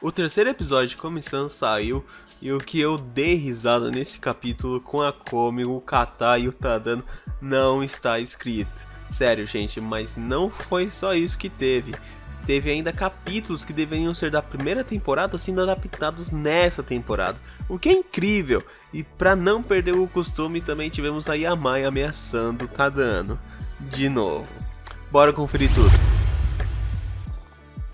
O terceiro episódio de Komi-san saiu e o que eu dei risada nesse capítulo com a Komi, o Kata e o Tadano não está escrito. Sério, gente, mas não foi só isso que teve. Teve ainda capítulos que deveriam ser da primeira temporada sendo adaptados nessa temporada, o que é incrível. E para não perder o costume, também tivemos a Yamai ameaçando o Tadano de novo. Bora conferir tudo.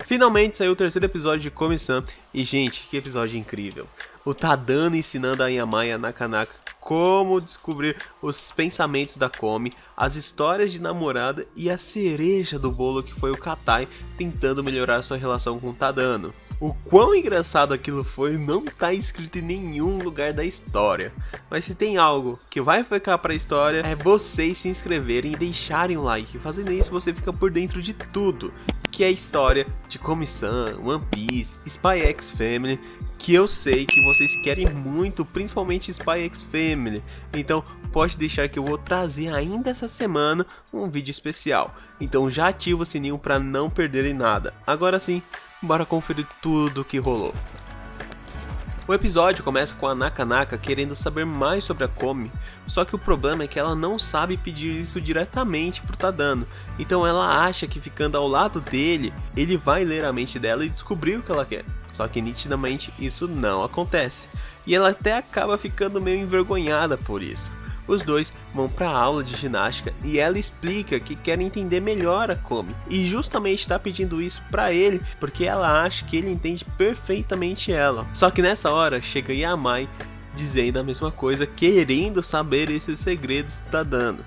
Finalmente saiu o terceiro episódio de Komi-san e, gente, que episódio incrível. O Tadano ensinando a Yamai e a Nakanaka como descobrir os pensamentos da Komi, as histórias de namorada e a cereja do bolo que foi o Katai tentando melhorar sua relação com o Tadano. O quão engraçado aquilo foi não tá escrito em nenhum lugar da história. Mas se tem algo que vai ficar pra história, é vocês se inscreverem e deixarem o like. Fazendo isso você fica por dentro de tudo, que é a história de Komi-san, One Piece, Spy X Family, que eu sei que vocês querem muito, principalmente Spy X Family. Então pode deixar que eu vou trazer ainda essa semana um vídeo especial. Então já ativa o sininho para não perderem nada. Agora sim, bora conferir tudo o que rolou. O episódio começa com a Nakanaka querendo saber mais sobre a Komi, só que o problema é que ela não sabe pedir isso diretamente pro Tadano, então ela acha que ficando ao lado dele, ele vai ler a mente dela e descobrir o que ela quer, só que nitidamente isso não acontece, e ela até acaba ficando meio envergonhada por isso. Os dois vão para a aula de ginástica e ela explica que quer entender melhor a Komi e justamente está pedindo isso para ele porque ela acha que ele entende perfeitamente ela. Só que nessa hora chega Yamai dizendo a mesma coisa, querendo saber esses segredos do Tadano.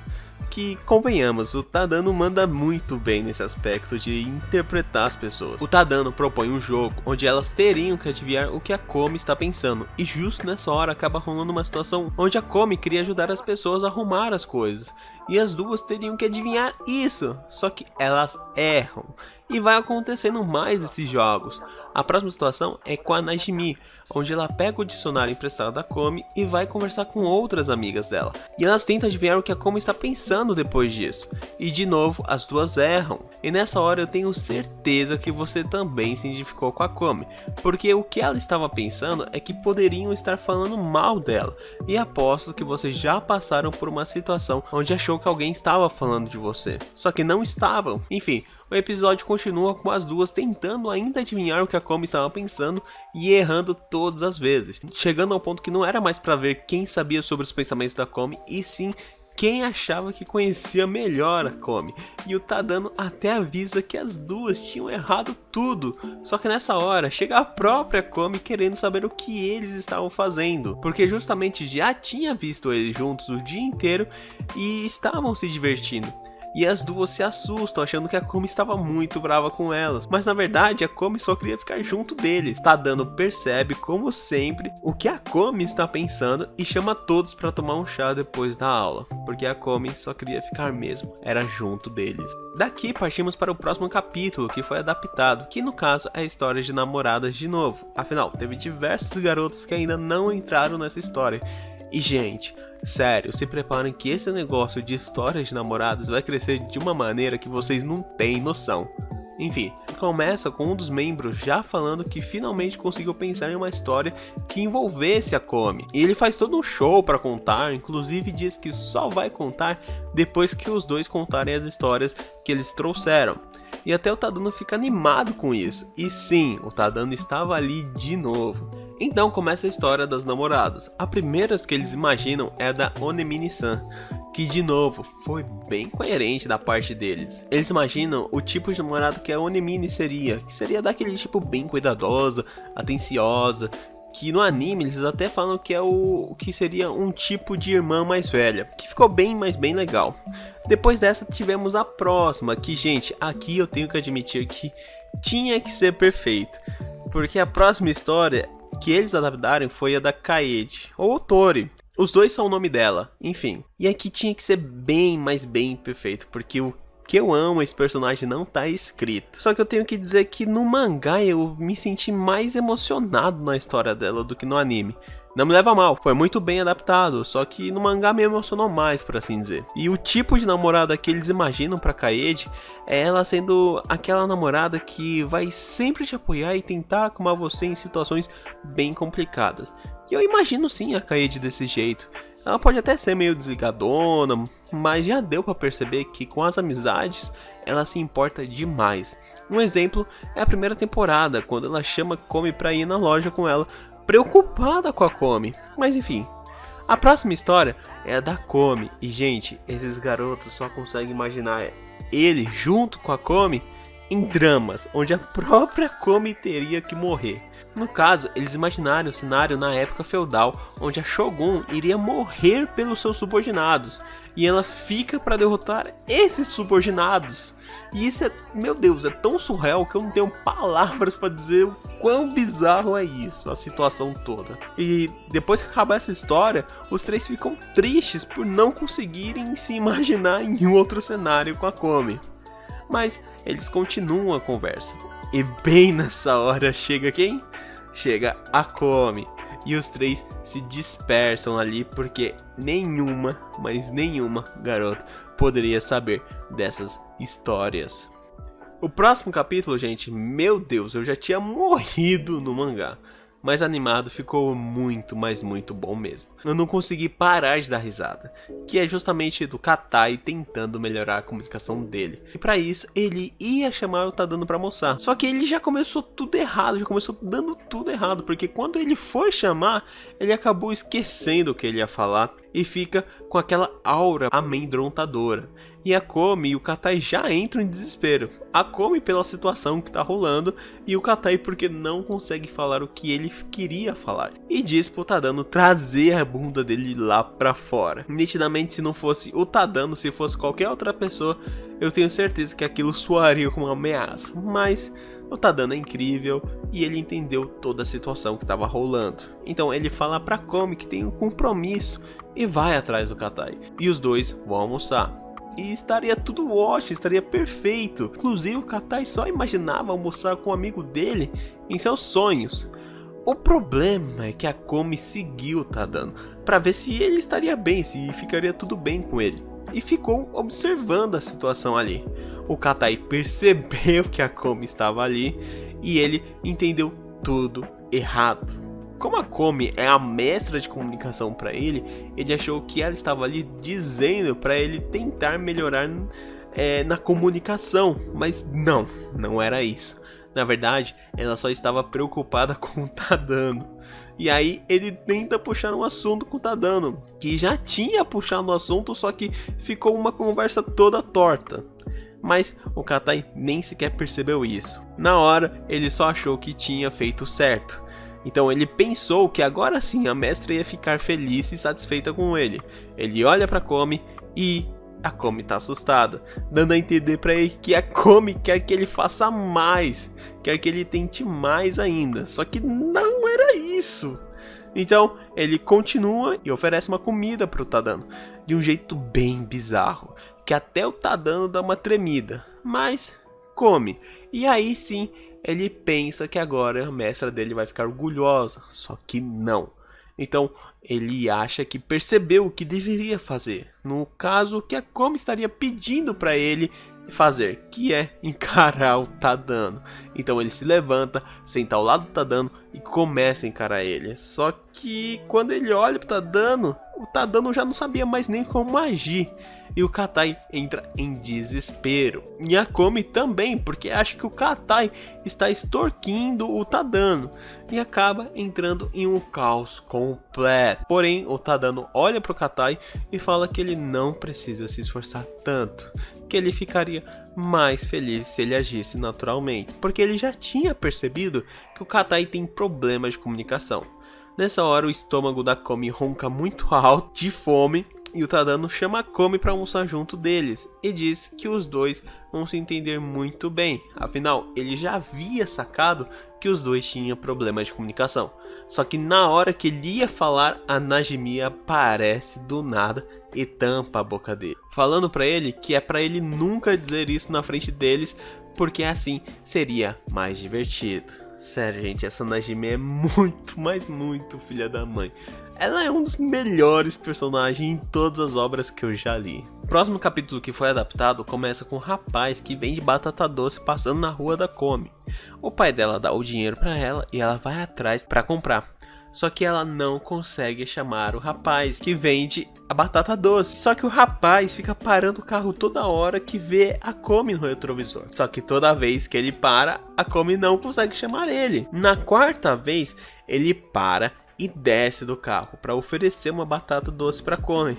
Que, convenhamos, o Tadano manda muito bem nesse aspecto de interpretar as pessoas. O Tadano propõe um jogo onde elas teriam que adivinhar o que a Komi está pensando, e justo nessa hora acaba rolando uma situação onde a Komi queria ajudar as pessoas a arrumar as coisas, e as duas teriam que adivinhar isso, só que elas erram. E vai acontecendo mais desses jogos. A próxima situação é com a Najimi, onde ela pega o dicionário emprestado da Komi e vai conversar com outras amigas dela. E elas tentam adivinhar o que a Komi está pensando depois disso. E de novo, as duas erram. E nessa hora eu tenho certeza que você também se identificou com a Komi, porque o que ela estava pensando é que poderiam estar falando mal dela. E aposto que vocês já passaram por uma situação onde achou que alguém estava falando de você, só que não estavam. Enfim, o episódio continua com as duas tentando ainda adivinhar o que a Komi estava pensando e errando todas as vezes, chegando ao ponto que não era mais para ver quem sabia sobre os pensamentos da Komi, e sim quem achava que conhecia melhor a Komi. E o Tadano até avisa que as duas tinham errado tudo, só que nessa hora chega a própria Komi querendo saber o que eles estavam fazendo, porque justamente já tinha visto eles juntos o dia inteiro e estavam se divertindo. E as duas se assustam, achando que a Komi estava muito brava com elas. Mas na verdade a Komi só queria ficar junto deles. Tadano percebe, como sempre, o que a Komi está pensando e chama todos para tomar um chá depois da aula. Porque a Komi só queria ficar mesmo, era junto deles. Daqui partimos para o próximo capítulo que foi adaptado, que no caso é a história de namoradas de novo. Afinal, teve diversos garotos que ainda não entraram nessa história. E gente, sério, se preparem que esse negócio de histórias de namoradas vai crescer de uma maneira que vocês não têm noção. Enfim, começa com um dos membros já falando que finalmente conseguiu pensar em uma história que envolvesse a Komi. E ele faz todo um show para contar, inclusive diz que só vai contar depois que os dois contarem as histórias que eles trouxeram. E até o Tadano fica animado com isso. E sim, o Tadano estava ali de novo. Então começa a história das namoradas. A primeira que eles imaginam é a da Onemini-san, que de novo foi bem coerente da parte deles. Eles imaginam o tipo de namorado que a Onemini seria, que seria daquele tipo bem cuidadosa, atenciosa, que no anime eles até falam que é o que seria um tipo de irmã mais velha, que ficou bem, mas bem legal. Depois dessa tivemos a próxima, que gente, aqui eu tenho que admitir que tinha que ser perfeito, porque a próxima história que eles adaptaram foi a da Kaede, ou Tori. Os dois são o nome dela, enfim. E aqui tinha que ser bem, mas bem perfeito, porque o que eu amo esse personagem não tá escrito. Só que eu tenho que dizer que no mangá eu me senti mais emocionado na história dela do que no anime. Não me leva a mal, foi muito bem adaptado, só que no mangá me emocionou mais, por assim dizer. E o tipo de namorada que eles imaginam pra Kaede é ela sendo aquela namorada que vai sempre te apoiar e tentar acalmar você em situações bem complicadas. E eu imagino sim a Kaede desse jeito. Ela pode até ser meio desligadona, mas já deu pra perceber que com as amizades ela se importa demais. Um exemplo é a primeira temporada, quando ela chama Komi pra ir na loja com ela, preocupada com a Komi. Mas enfim, a próxima história é a da Komi. E gente, esses garotos só conseguem imaginar ele junto com a Komi em dramas, onde a própria Komi teria que morrer. No caso, eles imaginaram o cenário na época feudal, onde a Shogun iria morrer pelos seus subordinados, e ela fica para derrotar esses subordinados. E isso é, meu Deus, é tão surreal que eu não tenho palavras para dizer o quão bizarro é isso, a situação toda. E depois que acabar essa história, os três ficam tristes por não conseguirem se imaginar em um outro cenário com a Komi. Mas eles continuam a conversa. E bem nessa hora chega quem? Chega a Komi. E os três se dispersam ali porque nenhuma, mas nenhuma garota poderia saber dessas histórias. O próximo capítulo, gente, meu Deus, eu já tinha morrido no mangá. Mas animado ficou muito, mas muito bom mesmo. Eu não consegui parar de dar risada, que é justamente do Katai tentando melhorar a comunicação dele. E para isso, ele ia chamar o Tadano para almoçar. Só que ele já começou tudo errado, já começou dando tudo errado, porque quando ele for chamar, ele acabou esquecendo o que ele ia falar e fica com aquela aura amedrontadora. E a Komi e o Katai já entram em desespero. A Komi pela situação que tá rolando e o Katai porque não consegue falar o que ele queria falar. E diz pro Tadano trazer a bunda dele lá pra fora. Nitidamente, se não fosse o Tadano, se fosse qualquer outra pessoa, eu tenho certeza que aquilo soaria como uma ameaça. Mas o Tadano é incrível e ele entendeu toda a situação que tava rolando. Então ele fala pra Komi que tem um compromisso e vai atrás do Katai. E os dois vão almoçar. E estaria tudo ótimo, estaria perfeito. Inclusive o Katai só imaginava almoçar com um amigo dele em seus sonhos. O problema é que a Komi seguiu o Tadano para ver se ele estaria bem, se ficaria tudo bem com ele. E ficou observando a situação ali. O Katai percebeu que a Komi estava ali e ele entendeu tudo errado. Como a Komi é a mestra de comunicação para ele, ele achou que ela estava ali dizendo para ele tentar melhorar na comunicação, mas não era isso. Na verdade, ela só estava preocupada com o Tadano. E aí ele tenta puxar um assunto com o Tadano, que já tinha puxado o assunto, só que ficou uma conversa toda torta. Mas o Katai nem sequer percebeu isso. Na hora, ele só achou que tinha feito certo. Então ele pensou que agora sim a mestra ia ficar feliz e satisfeita com ele. Ele olha pra Komi e a Komi tá assustada, dando a entender pra ele que a Komi quer que ele faça mais, quer que ele tente mais ainda. Só que não era isso. Então ele continua e oferece uma comida pro Tadano, de um jeito bem bizarro, que até o Tadano dá uma tremida, mas come. E aí sim ele pensa que agora a mestra dele vai ficar orgulhosa, só que não. Então ele acha que percebeu o que deveria fazer, no caso que a Komi estaria pedindo para ele fazer, que é encarar o Tadano. Então ele se levanta, senta ao lado do Tadano e começa a encarar ele. Só que quando ele olha pro Tadano, o Tadano já não sabia mais nem como agir. E o Katai entra em desespero. E a Komi também, porque acha que o Katai está extorquindo o Tadano. E acaba entrando em um caos completo. Porém, o Tadano olha pro Katai e fala que ele não precisa se esforçar tanto, que ele ficaria mais feliz se ele agisse naturalmente, porque ele já tinha percebido que o Katai tem problemas de comunicação. Nessa hora o estômago da Komi ronca muito alto de fome e o Tadano chama a Komi para almoçar junto deles e diz que os dois vão se entender muito bem, afinal ele já havia sacado que os dois tinham problemas de comunicação. Só que na hora que ele ia falar, a Najimi aparece do nada e tampa a boca dele, falando pra ele que é pra ele nunca dizer isso na frente deles, porque assim seria mais divertido. Sério, gente, essa Najime é muito, mas muito filha da mãe. Ela é um dos melhores personagens em todas as obras que eu já li. O próximo capítulo que foi adaptado começa com um rapaz que vende batata doce passando na rua da Komi. O pai dela dá o dinheiro pra ela e ela vai atrás pra comprar. Só que ela não consegue chamar o rapaz que vende a batata doce. Só que o rapaz fica parando o carro toda hora que vê a Komi no retrovisor. Só que toda vez que ele para, a Komi não consegue chamar ele. Na quarta vez, ele para e desce do carro para oferecer uma batata doce para Komi.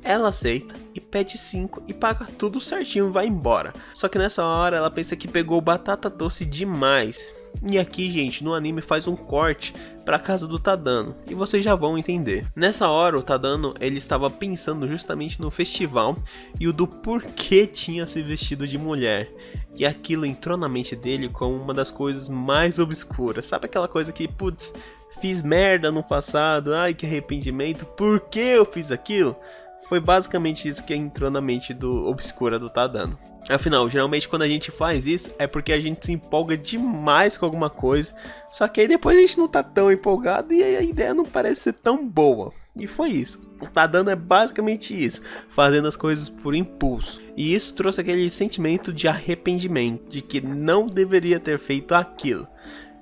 Ela aceita e pede 5 e paga tudo certinho e vai embora. Só que nessa hora ela pensa que pegou batata doce demais. E aqui, gente, no anime faz um corte para casa do Tadano e vocês já vão entender. Nessa hora o Tadano ele estava pensando justamente no festival e o do porquê tinha se vestido de mulher. E aquilo entrou na mente dele como uma das coisas mais obscuras. Sabe aquela coisa que, putz, fiz merda no passado, ai que arrependimento, por que eu fiz aquilo? Foi basicamente isso que entrou na mente do obscura do Tadano. Afinal, geralmente quando a gente faz isso é porque a gente se empolga demais com alguma coisa, só que aí depois a gente não tá tão empolgado e aí a ideia não parece ser tão boa. E foi isso. O Tadano é basicamente isso, fazendo as coisas por impulso. E isso trouxe aquele sentimento de arrependimento, de que não deveria ter feito aquilo.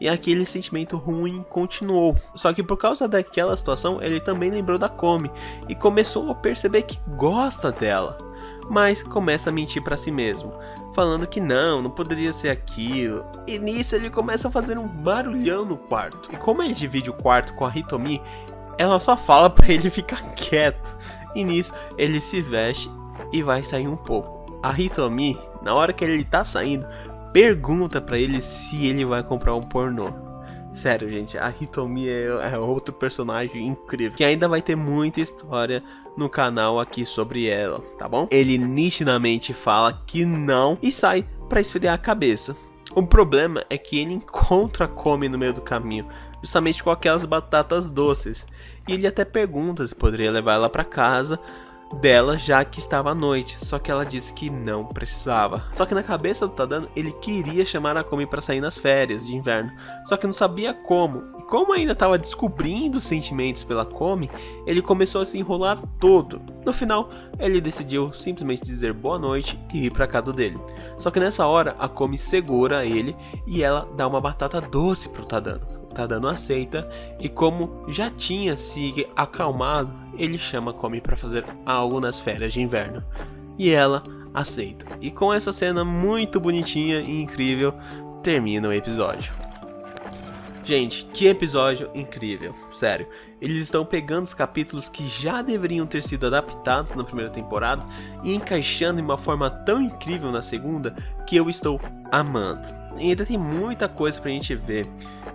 E aquele sentimento ruim continuou. Só que por causa daquela situação, ele também lembrou da Komi e começou a perceber que gosta dela. Mas começa a mentir pra si mesmo, falando que não poderia ser aquilo. E nisso ele começa a fazer um barulhão no quarto. E como ele divide o quarto com a Hitomi, ela só fala pra ele ficar quieto. E nisso ele se veste e vai sair um pouco. A Hitomi, na hora que ele tá saindo, pergunta pra ele se ele vai comprar um pornô. Sério, gente, a Hitomi é outro personagem incrível, que ainda vai ter muita história no canal aqui sobre ela, tá bom? Ele nitidamente fala que não e sai pra esfriar a cabeça. O problema é que ele encontra a Komi no meio do caminho, justamente com aquelas batatas doces. E ele até pergunta se poderia levar ela pra casa dela, já que estava à noite, só que ela disse que não precisava. Só que na cabeça do Tadano, ele queria chamar a Komi para sair nas férias de inverno, só que não sabia como. E como ainda estava descobrindo os sentimentos pela Komi, ele começou a se enrolar todo. No final, ele decidiu simplesmente dizer boa noite e ir para casa dele. Só que nessa hora, a Komi segura ele e ela dá uma batata doce pro Tadano. O Tadano aceita e, como já tinha se acalmado, ele chama a Komi para fazer algo nas férias de inverno. E ela aceita. E com essa cena muito bonitinha e incrível, termina o episódio. Gente, que episódio incrível, sério. Eles estão pegando os capítulos que já deveriam ter sido adaptados na primeira temporada e encaixando em uma forma tão incrível na segunda que eu estou amando. E ainda tem muita coisa pra gente ver.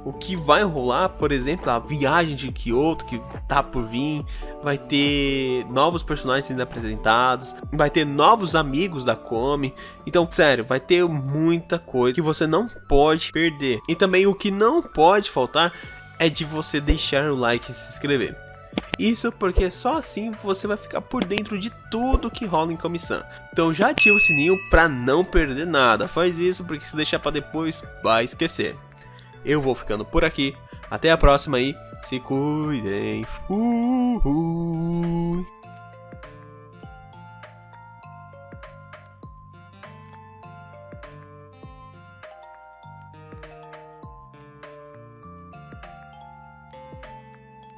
O que vai rolar, por exemplo, a viagem de Kyoto que tá por vir, vai ter novos personagens sendo apresentados, vai ter novos amigos da Komi. Então, sério, vai ter muita coisa que você não pode perder. E também o que não pode faltar é de você deixar o like e se inscrever. Isso porque só assim você vai ficar por dentro de tudo que rola em Komi-san. Então já ativa o sininho pra não perder nada. Faz isso porque se deixar pra depois, vai esquecer. Eu vou ficando por aqui. Até a próxima e se cuidem. Fui.